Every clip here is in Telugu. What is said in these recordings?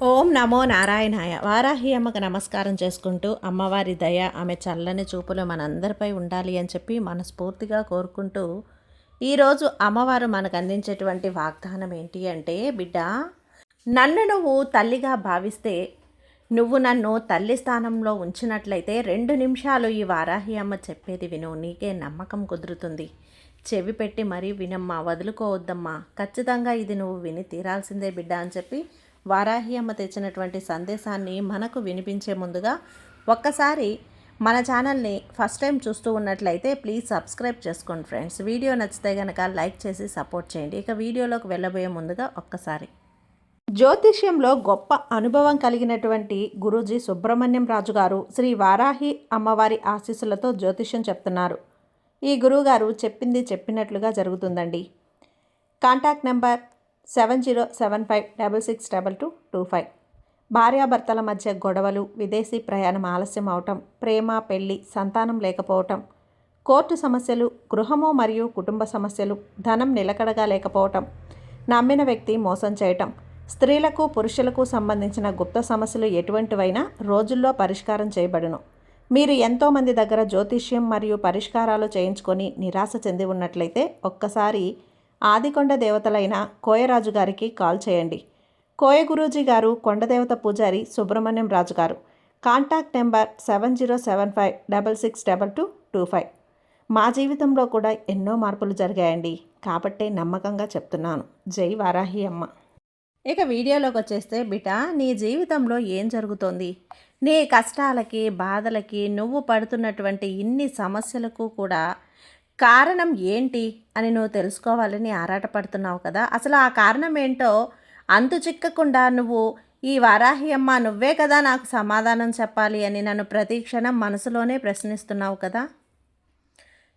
ఓం నమో నారాయణాయ. వారాహి అమ్మకు నమస్కారం చేసుకుంటూ అమ్మవారి దయ, ఆమె చల్లని చూపులు మనందరిపై ఉండాలి అని చెప్పి మనస్ఫూర్తిగా కోరుకుంటూ, ఈరోజు అమ్మవారు మనకు అందించేటువంటి వాగ్దానం ఏంటి అంటే, బిడ్డ, నన్ను నువ్వు తల్లిగా భావిస్తే, నువ్వు నన్ను తల్లి స్థానంలో ఉంచినట్లయితే 2 నిమిషాలు ఈ వారాహి అమ్మ చెప్పేది విను, నీకే నమ్మకం కుదురుతుంది. చెవి పెట్టి మరీ వినమ్మా, వదులుకోవద్దమ్మా, ఖచ్చితంగా ఇది నువ్వు విని తీరాల్సిందే బిడ్డ అని చెప్పి వారాహి అమ్మ తెచ్చినటువంటి సందేశాన్ని మనకు వినిపించే ముందుగా ఒక్కసారి మన ఛానల్ని ఫస్ట్ టైం చూస్తూ ఉన్నట్లయితే ప్లీజ్ సబ్స్క్రైబ్ చేసుకోండి ఫ్రెండ్స్. వీడియో నచ్చితే కనుక లైక్ చేసి సపోర్ట్ చేయండి. ఇక వీడియోలోకి వెళ్ళబోయే ముందుగా ఒక్కసారి జ్యోతిష్యంలో గొప్ప అనుభవం కలిగినటువంటి గురూజీ సుబ్రహ్మణ్యం రాజు గారు శ్రీ వారాహి అమ్మవారి ఆశీస్సులతో జ్యోతిష్యం చెప్తున్నారు. ఈ గురువుగారు చెప్పింది చెప్పినట్లుగా జరుగుతుందండి. Contact number 7075662225. భార్యాభర్తల మధ్య గొడవలు, విదేశీ ప్రయాణం ఆలస్యం అవటం, ప్రేమ, పెళ్లి, సంతానం లేకపోవటం, కోర్టు సమస్యలు, గృహము మరియు కుటుంబ సమస్యలు, ధనం నిలకడగా లేకపోవటం, నమ్మిన వ్యక్తి మోసం చేయటం, స్త్రీలకు పురుషులకు సంబంధించిన గుప్త సమస్యలు ఎటువంటివైనా రోజుల్లో పరిష్కారం చేయబడును. మీరు ఎంతోమంది దగ్గర జ్యోతిష్యం మరియు పరిష్కారాలు చేయించుకొని నిరాశ చెంది ఉన్నట్లయితే ఒక్కసారి ఆదికొండ దేవతలైన కోయరాజు గారికి కాల్ చేయండి. కోయ గురూజీ గారు కొండదేవత పూజారి సుబ్రహ్మణ్యం రాజు గారు. Contact number 7075662225. మా జీవితంలో కూడా ఎన్నో మార్పులు జరిగాయండి, కాబట్టే నమ్మకంగా చెప్తున్నాను. జై వారాహి అమ్మ. ఇక వీడియోలోకి వచ్చేస్తే, బిడ్డ, నీ జీవితంలో ఏం జరుగుతోంది? నీ కష్టాలకి, బాధలకి, నువ్వు పడుతున్నటువంటి ఇన్ని సమస్యలకు కూడా కారణం ఏంటి అని నువ్వు తెలుసుకోవాలని ఆరాటపడుతున్నావు కదా. అసలు ఆ కారణం ఏంటో అంతు చిక్కకుండా నువ్వు ఈ వారాహి అమ్మ నువ్వే కదా నాకు సమాధానం చెప్పాలి అని నన్ను ప్రతి క్షణం మనసులోనే ప్రశ్నిస్తున్నావు కదా.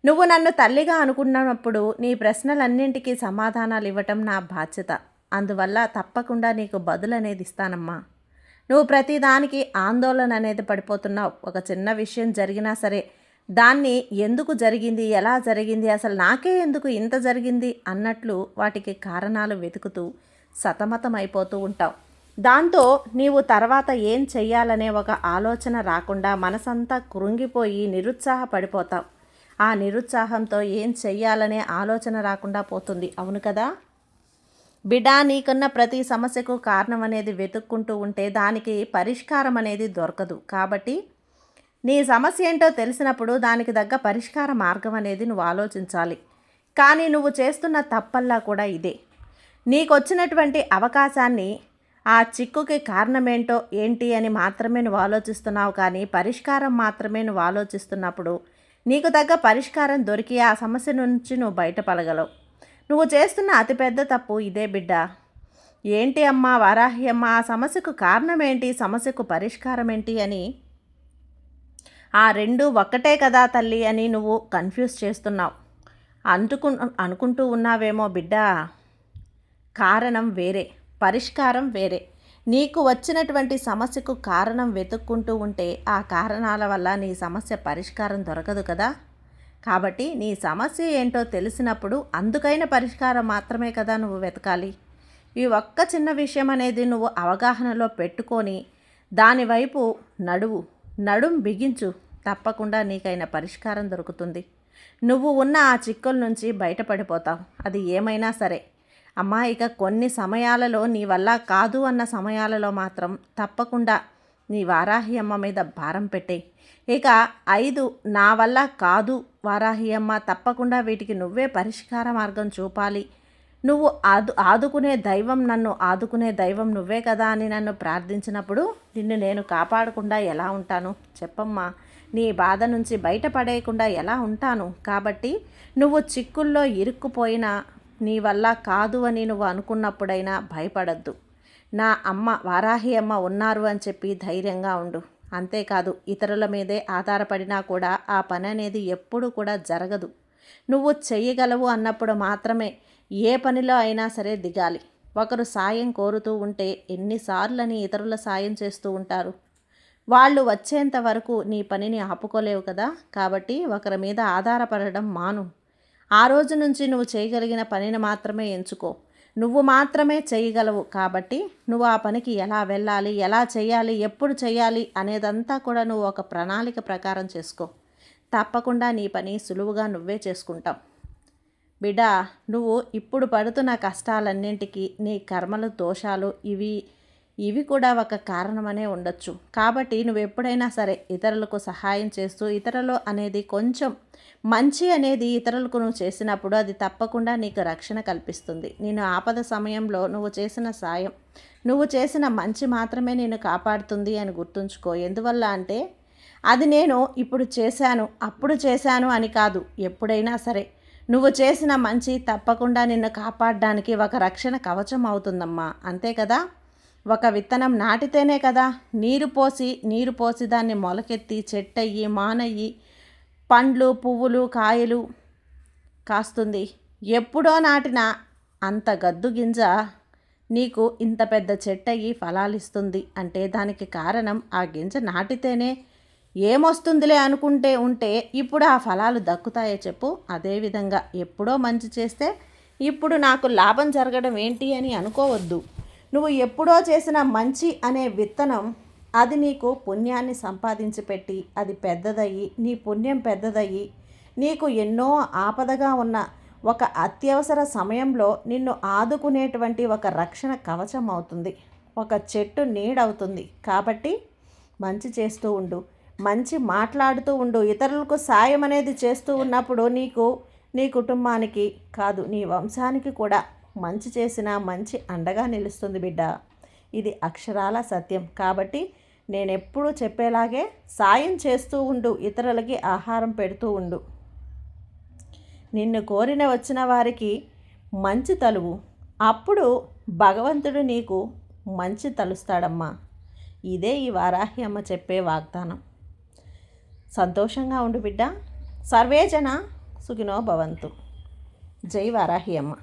నువ్వు నన్ను తల్లిగా అనుకున్నప్పుడు నీ ప్రశ్నలన్నింటికీ సమాధానాలు ఇవ్వటం నా బాధ్యత. అందువల్ల తప్పకుండా నీకు బదులు అనేది ఇస్తానమ్మా. నువ్వు ప్రతిదానికి ఆందోళన అనేది పడిపోతున్నావు. ఒక చిన్న విషయం జరిగినా సరే దాన్ని ఎందుకు జరిగింది, ఎలా జరిగింది, అసలు నాకే ఎందుకు ఇంత జరిగింది అన్నట్లు వాటికి కారణాలు వెతుకుతూ సతమతం అయిపోతూ ఉంటావు. దాంతో నీవు తర్వాత ఏం చెయ్యాలనే ఒక ఆలోచన రాకుండా మనసంతా కృంగిపోయి నిరుత్సాహపడిపోతావు. ఆ నిరుత్సాహంతో ఏం చెయ్యాలనే ఆలోచన రాకుండా పోతుంది. అవును కదా బిడ్డ, నీకున్న ప్రతి సమస్యకు కారణం అనేది వెతుక్కుంటూ ఉంటే దానికి పరిష్కారం అనేది దొరకదు. కాబట్టి నీ సమస్య ఏంటో తెలిసినప్పుడు దానికి తగ్గ పరిష్కార మార్గం అనేది నువ్వు ఆలోచించాలి. కానీ నువ్వు చేస్తున్న తప్పల్లా కూడా ఇదే. నీకు వచ్చినటువంటి అవకాశాన్ని, ఆ చిక్కుకి కారణమేంటో ఏంటి అని మాత్రమే నువ్వు ఆలోచిస్తున్నావు. కానీ పరిష్కారం మాత్రమే నువ్వు ఆలోచిస్తున్నప్పుడు నీకు తగ్గ పరిష్కారం దొరికి ఆ సమస్య నుంచి నువ్వు బయటపడగలవు. నువ్వు చేస్తున్న అతిపెద్ద తప్పు ఇదే బిడ్డ. ఏంటి అమ్మా వారాహి అమ్మ, ఆ సమస్యకు కారణం ఏంటి, సమస్యకు పరిష్కారం ఏంటి అని, ఆ రెండు ఒక్కటే కదా తల్లి అని నువ్వు కన్ఫ్యూజ్ చేస్తున్నావు. అనుకుంటూ ఉన్నావేమో బిడ్డ. కారణం వేరే, పరిష్కారం వేరే. నీకు వచ్చినటువంటి సమస్యకు కారణం వెతుక్కుంటూ ఉంటే ఆ కారణాల వల్ల నీ సమస్య పరిష్కారం దొరకదు కదా. కాబట్టి నీ సమస్య ఏంటో తెలిసినప్పుడు అందుకైన పరిష్కారం మాత్రమే కదా నువ్వు వెతకాలి. ఈ ఒక్క చిన్న విషయం అనేది నువ్వు అవగాహనలో పెట్టుకొని దానివైపు నడుం బిగించు. తప్పకుండా నీకైన పరిష్కారం దొరుకుతుంది. నువ్వు ఉన్న ఆ చిక్కుల నుంచి బయటపడిపోతావు. అది ఏమైనా సరే అమ్మా. ఇక కొన్ని సమయాలలో నీ వల్ల కాదు అన్న సమయాలలో మాత్రం తప్పకుండా నీ వారాహి అమ్మ మీద భారం పెట్టేయి. ఇక 5 నా వల్ల కాదు వారాహి అమ్మ, తప్పకుండా వీటికి నువ్వే పరిష్కార మార్గం చూపాలి. నువ్వు ఆదుకునే దైవం, నన్ను ఆదుకునే దైవం నువ్వే కదా అని నన్ను ప్రార్థించినప్పుడు నిన్ను నేను కాపాడకుండా ఎలా ఉంటాను చెప్పమ్మా. నీ బాధ నుంచి బయటపడేయకుండా ఎలా ఉంటాను. కాబట్టి నువ్వు చిక్కుల్లో ఇరుక్కుపోయినా, నీ వల్ల కాదు అని నువ్వు అనుకున్నప్పుడైనా భయపడద్దు. నా అమ్మ వారాహి అమ్మ ఉన్నారు అని చెప్పి ధైర్యంగా ఉండు. అంతేకాదు, ఇతరుల మీదే ఆధారపడినా కూడా ఆ పని అనేది ఎప్పుడు కూడా జరగదు. నువ్వు చెయ్యగలవు అన్నప్పుడు మాత్రమే ఏ పనిలో అయినా సరే దిగాలి. ఒకరు సాయం కోరుతూ ఉంటే ఎన్నిసార్లని ఇతరుల సాయం చేస్తూ ఉంటారు. వాళ్ళు వచ్చేంత వరకు నీ పనిని ఆపుకోలేవు కదా. కాబట్టి ఒకరి మీద ఆధారపడడం మాను. ఆ రోజు నుంచి నువ్వు చేయగలిగిన పనిని మాత్రమే ఎంచుకో. నువ్వు మాత్రమే చేయగలవు. కాబట్టి నువ్వు ఆ పనికి ఎలా వెళ్ళాలి, ఎలా చేయాలి, ఎప్పుడు చేయాలి అనేదంతా కూడా నువ్వు ఒక ప్రణాళిక ప్రకారం చేసుకో. తప్పకుండా నీ పని సులువుగా నువ్వే చేసుకుంటావు. బిడ్డ, నువ్వు ఇప్పుడు పడుతున్న కష్టాలన్నింటికీ నీ కర్మలు, దోషాలు ఇవి కూడా ఒక కారణమనే ఉండొచ్చు. కాబట్టి నువ్వు ఎప్పుడైనా సరే ఇతరులకు సహాయం చేస్తూ, ఇతరులు అనేది కొంచెం మంచి అనేది ఇతరులకు నువ్వు చేసినప్పుడు అది తప్పకుండా నీకు రక్షణ కల్పిస్తుంది. నేను ఆపద సమయంలో నువ్వు చేసిన సాయం, నువ్వు చేసిన మంచి మాత్రమే నేను కాపాడుతుంది అని గుర్తుంచుకో. ఎందువల్ల అంటే అది నేను ఇప్పుడు చేశాను, అప్పుడు చేశాను అని కాదు. ఎప్పుడైనా సరే నువ్వు చేసిన మంచి తప్పకుండా నిన్ను కాపాడడానికి ఒక రక్షణ కవచం అవుతుందమ్మా. అంతే కదా. ఒక విత్తనం నాటితేనే కదా నీరు పోసి దాన్ని మొలకెత్తి చెట్టయ్యి, మానయ్యి, పండ్లు, పువ్వులు, కాయలు కాస్తుంది. ఎప్పుడో నాటిన అంత గద్దు గింజ నీకు ఇంత పెద్ద చెట్టయ్యి ఫలాలిస్తుంది అంటే దానికి కారణం ఆ గింజ నాటితేనే. ఏమొస్తుందిలే ఉంటే ఇప్పుడు ఆ ఫలాలు దక్కుతాయో చెప్పు. అదేవిధంగా ఎప్పుడో మంచి చేస్తే ఇప్పుడు నాకు లాభం జరగడం ఏంటి అని అనుకోవద్దు. నువ్వు ఎప్పుడో చేసిన మంచి అనే విత్తనం అది నీకు పుణ్యాన్ని సంపాదించి పెట్టి అది పెద్దదయ్యి, నీ పుణ్యం పెద్దదయ్యి, నీకు ఎన్నో ఆపదగా ఉన్న ఒక అత్యవసర సమయంలో నిన్ను ఆదుకునేటువంటి ఒక రక్షణ కవచం అవుతుంది, ఒక చెట్టు నీడవుతుంది. కాబట్టి మంచి చేస్తూ ఉండు, మంచి మాట్లాడుతూ ఉండు. ఇతరులకు సాయం అనేది చేస్తూ ఉన్నప్పుడు నీకు, నీ కుటుంబానికి కాదు నీ వంశానికి కూడా మంచి చేసిన మంచి అండగా నిలుస్తుంది బిడ్డ. ఇది అక్షరాల సత్యం. కాబట్టి నేనెప్పుడూ చెప్పేలాగే సాయం చేస్తూ ఉండు, ఇతరులకి ఆహారం పెడుతూ ఉండు. నిన్ను కోరిన వచ్చిన వారికి మంచి తలువు, అప్పుడు భగవంతుడు నీకు మంచి తలుస్తాడమ్మా. ఇదే ఈ వారాహి అమ్మ చెప్పే వాగ్దానం. సంతోషంగా ఉండు బిడ్డ. సర్వేజన సుఖినో భవంతు. జై వారాహి అమ్మ.